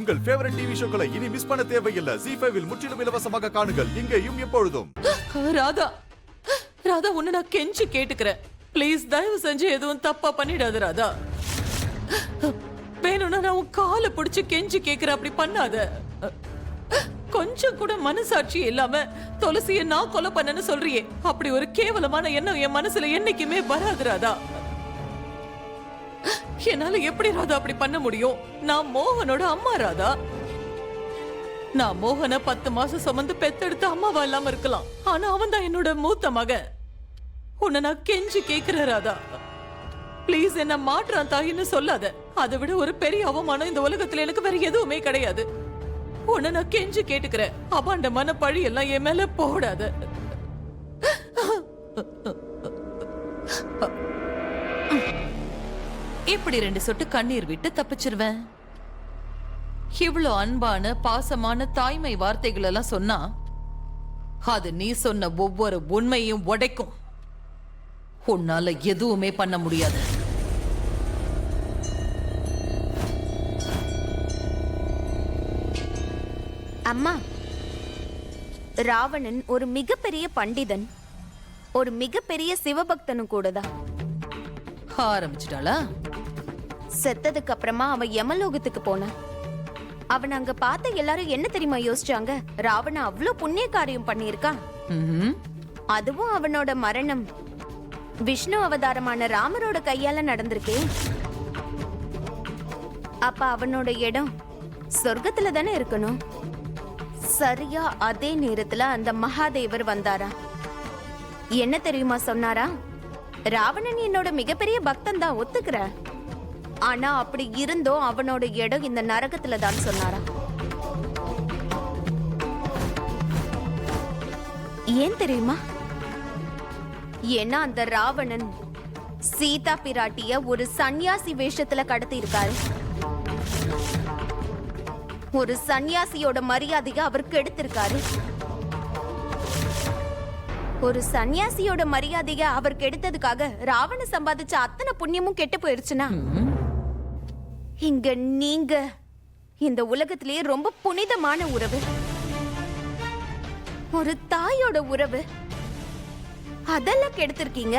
உங்கள் favourite TV ஷோக்களை இனி miss பண்ண தேவையில்லை. ZEE5 இல் முற்றிலும் இலவசமாக காணுங்கள், இங்கேயும் எப்பொழுதும். ராதா, ராதா, உன்னை நான் கெஞ்சி கேட்டுக்கிறேன். ப்ளீஸ் தயவு செஞ்சு எதுவும் தப்பா பண்ணிடாத ராதா. வேணும்னா நான் உன் காலை பிடிச்சு கெஞ்சி கேட்கிறேன், அப்படி பண்ணாத. கொஞ்சம் கூட மனசாட்சி இல்லாம துளசியை நான் கொலை பண்ணேன்னு சொல்றியே, அப்படி ஒரு கேவலமான எண்ணம் என் மனசுல என்னைக்குமே வராது ராதா. என்னால எப்படி ராதா அப்படி பண்ண முடியும்? நான் மோகனோட அம்மா ராதா. நான் மோகனை 10 மாசம் சுமந்து பெத்தெடுத்த அம்மாவா இல்லாம இருக்கலாம், ஆனா அவன் தான் என்னோட மூத்த மகன். உன்னை நான் கெஞ்சி கேட்கிறேன் ராதா, பிளீஸ் என்ன மாற்றான் தாயின்னு சொல்லாத. அதை விட ஒரு பெரிய அவமானம் இந்த உலகத்துல எனக்கு வேற எதுவுமே கிடையாது. உன்னை நான் கெஞ்சி கேட்டுக்கிறேன், அபாண்டமான பழி எல்லாம் என் மேல போடாத. இப்படி 2 சொட்டு கண்ணீர் விட்டு தப்பிச்சிருவேன். இவ்வளவு அன்பான பாசமான தாய்மை வார்த்தைகள் எல்லாம் சொன்னா அது நீ சொன்ன ஒவ்வொரு உண்மையும் உடைக்கும். உன்னால எதுவுமே பண்ண முடியாது. அம்மா, ராவணன் ஒரு மிகப்பெரிய பண்டிதன், ஒரு மிகப்பெரிய சிவபக்தனும் கூடதான். ஆரம்பிச்சிட்டாளா? செத்ததுக்கு அப்புறமா அவன் யமலோகத்துக்கு போனான். அவன் அங்க பார்த்த எல்லாரும் என்ன தெரியுமா யோசிச்சாங்க? ராவணன் அவ்வளவு புண்ணிய காரியம் பண்ணியிருக்கான், அதுவும் அவனோட மரணம் விஷ்ணு அவதாரமான ராமரோட கையால நடந்திருக்கு. அப்ப அவனோட இடம் சொர்க்கத்துல தானே இருக்கணும். சரியா அதே நேரத்துல அந்த மகாதேவர் வந்தாரா. என்ன தெரியுமா சொன்னாரா? ராவணன் என்னோட மிகப்பெரிய பக்தன் தான், ஒத்துக்கிற. ஆனா அப்படி இருந்தோம் அவனோட இடம் இந்த நரகத்துல தான் சொன்னாரா. ஏன் தெரியுமா? ஏன்னா அந்த ராவணன் சீதா பிராட்டிய ஒரு சன்னியாசி வேஷத்துல கடத்தி இருக்காரு. ஒரு சன்னியாசியோட மரியாதையை அவர் கெடுத்திருக்காரு. ஒரு சன்னியாசியோட மரியாதையை அவர் கெடுத்ததுக்காக ராவண சம்பாதிச்ச அத்தனை புண்ணியமும் கெட்டு போயிருச்சுன்னா, இங்க நீங்க இந்த உலகத்திலேயே ரொம்ப புனிதமான உறவு, ஒரு தாயோட உறவு, அதெல்லாம் கெடுத்திருக்கீங்க.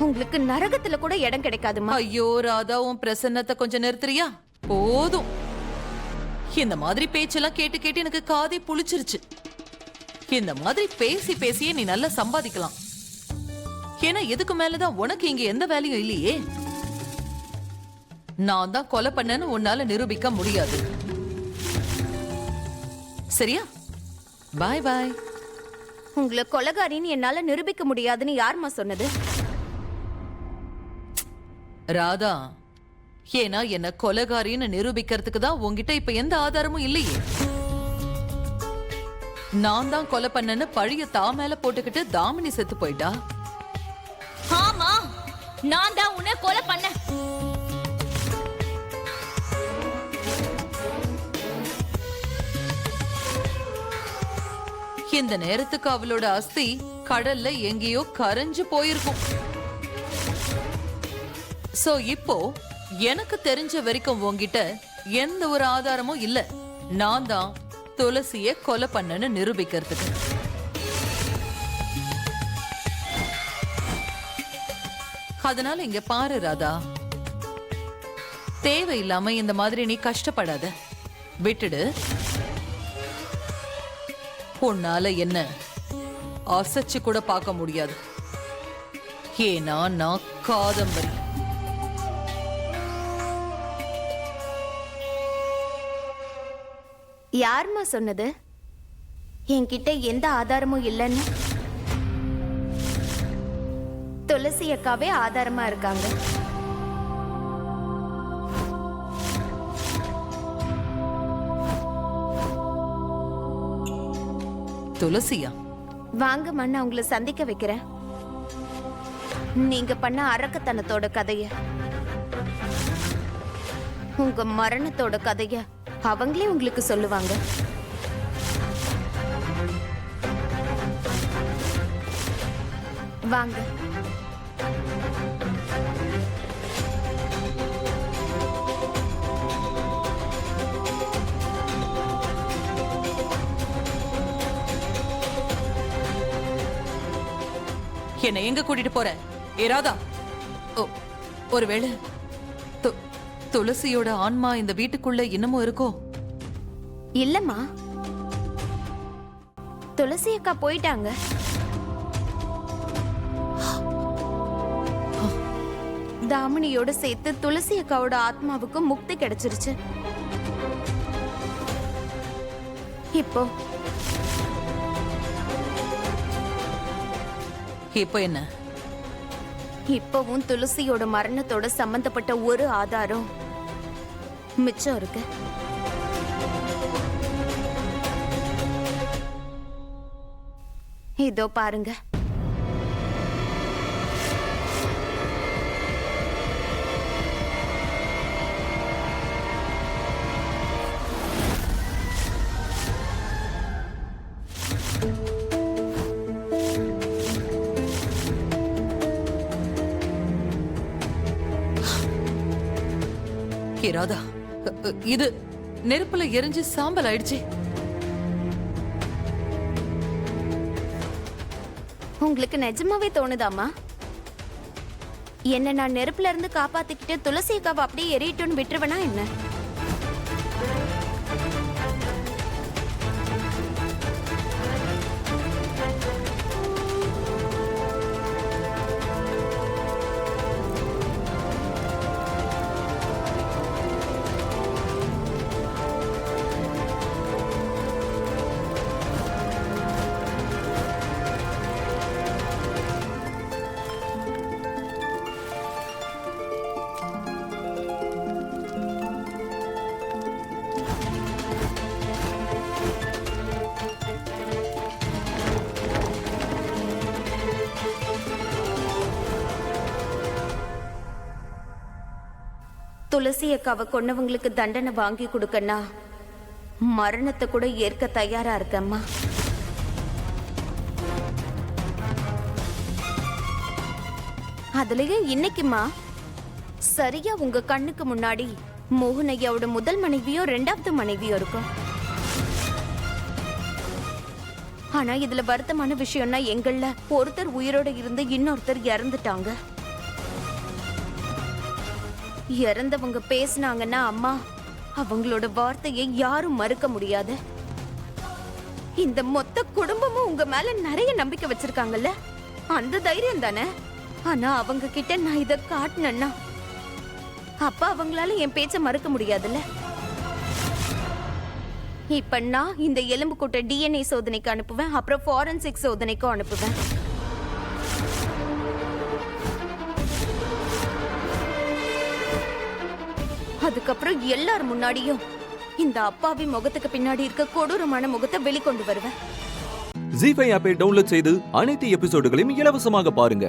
உங்களுக்கு நரகத்துல கூட இடம் கிடைக்காதுமா. ஐயோ ராதா, உன் பிரசன்னத்தை கொஞ்சம் நிறுத்துறியா? போதும். இந்த மாதிரி பேச்செல்லாம் கேட்டு கேட்டு எனக்கு காதை புளிச்சிருச்சு. இந்த மாதிரி பேசி பேசியே நீ நல்லா சம்பாதிக்கலாம். ஏன்னா எதுக்கு மேலதான் உனக்கு இங்க எந்த வேலையும் இல்லையே. நான் தான் கொலை பண்ணேன்னு உன்னால நிரூபிக்க முடியாது. சரியா? பாய் பாய். உங்களை கொலைகாரின்னு என்னால நிரூபிக்க முடியாதுன்னு யாருமா சொன்னது? ராதா, ஏன்னா என்ன கொலைகாரின்னு நிரூபிக்கிறதுக்கு தான் உங்ககிட்ட இப்ப எந்த ஆதாரமும் இல்லையே. நான் தான் கொலை பண்ணேன்னு பழிய மேல போட்டுக்கிட்டு தாமினி செத்து போயிட்டா. ஆமா, நான் தான் உன்னை கொலை பண்ண. இந்த நேரத்துக்கு அவளோட அஸ்தி கடல்ல எங்கேயோ கரைஞ்சு போயிருக்கும். சோ இப்போ எனக்கு தெரிஞ்ச வரைக்கும் உன்கிட்ட எந்த ஒரு ஆதாரமும் இல்ல நான் தான் துளசிய கொலை பண்ணன்னு நிரூபிக்கிறதுக்கு. அதனால இங்க பாரு ராதா, தேவையில்லாம இந்த மாதிரி நீ கஷ்டப்படாத, விட்டுடு. உன்னால என்ன அசைச்சு கூட பார்க்க முடியாது. ஏன்னா நான் காதம்பரி. யாருமா சொன்னது என்கிட்ட எந்த ஆதாரமும் இல்லைன்னு? துளசி அக்காவே ஆதாரமா இருக்காங்க. துளசியா? வாங்க மண்ணா, உங்களை சந்திக்க வைக்கிறேன். நீங்க பண்ண அரக்கத்தனத்தோட கதைய, உங்க மரணத்தோட கதைய அவங்களே உங்களுக்கு சொல்லுவாங்க. வாங்க. என்னை எங்க கூட்டிட்டு போற? ஏராதா, ஒருவேளை துளசியோட ஆன்மா இந்த வீட்டுக்குள்ள இன்னமும் இருக்கோ? இல்லம்மா, துளசி அக்கா போயிட்டாங்க. தாமினியோட சேர்த்து துளசி அக்காவோட ஆத்மாவுக்கு முக்தி கிடைச்சிருச்சு. இப்போ என்ன? இப்பவும் துளசியோட மரணத்தோட சம்பந்தப்பட்ட ஒரு ஆதாரம் மிச்சம் இருக்கு. இதோ பாருங்க. ராதா, இது நெருப்புல எரிஞ்சு சாம்பல் ஆயிடுச்சு. உங்களுக்கு நிஜமாவே தோணுதாமா? என்ன நான் நெருப்புல இருந்து காப்பாத்திக்கிட்டு துளசி அக்காவை அப்படியே எரியட்டும்னு விட்டுருவேனா என்ன? துளசி அக்காவை கொன்னவங்களுக்கு தண்டனை வாங்கி கொடுக்கன்னா மரணத்தை கூட ஏற்க தயாரா இருக்கம்மா. அதுலயே இன்னைக்குமா சரியா உங்க கண்ணுக்கு முன்னாடி மோகன் ஐயாவோட முதல் மனைவியோ 2வது மனைவியோ இருக்கும். ஆனா இதுல வருத்தமான விஷயம்னா எங்கள்ல ஒருத்தர் உயிரோட இருந்து இன்னொருத்தர் இறந்துட்டாங்க. இறந்தவங்க பேசினாங்கன்னா அம்மா அவங்களோட வார்த்தையை யாரும் மறுக்க முடியாது. இந்த மொத்த குடும்பமும் உங்க மேல நிறைய நம்பிக்கை வச்சிருக்காங்கல்ல, அந்த தைரியம் தானே. ஆனா அவங்க கிட்ட நான் இத காட்டினேன்னா அப்ப அவங்களால என் பேச்ச மறுக்க முடியாதுல்ல. இப்ப நான் இந்த எலும்பு கூட்ட DNA சோதனைக்கு அனுப்புவேன், அப்புறம் ஃபாரன்சிக் சோதனைக்கும் அனுப்புவேன். அதுக்கப்புறம் எல்லார் முன்னாடியும் இந்த அப்பாவி முகத்துக்கு பின்னாடி இருக்க கொடூரமான முகத்தை வெளிக்கொண்டு வருவேன். ஜீ5 ஆப்பை டவுன்லோட் செய்து அனைத்து எபிசோடுகளையும் இலவசமாக பாருங்க.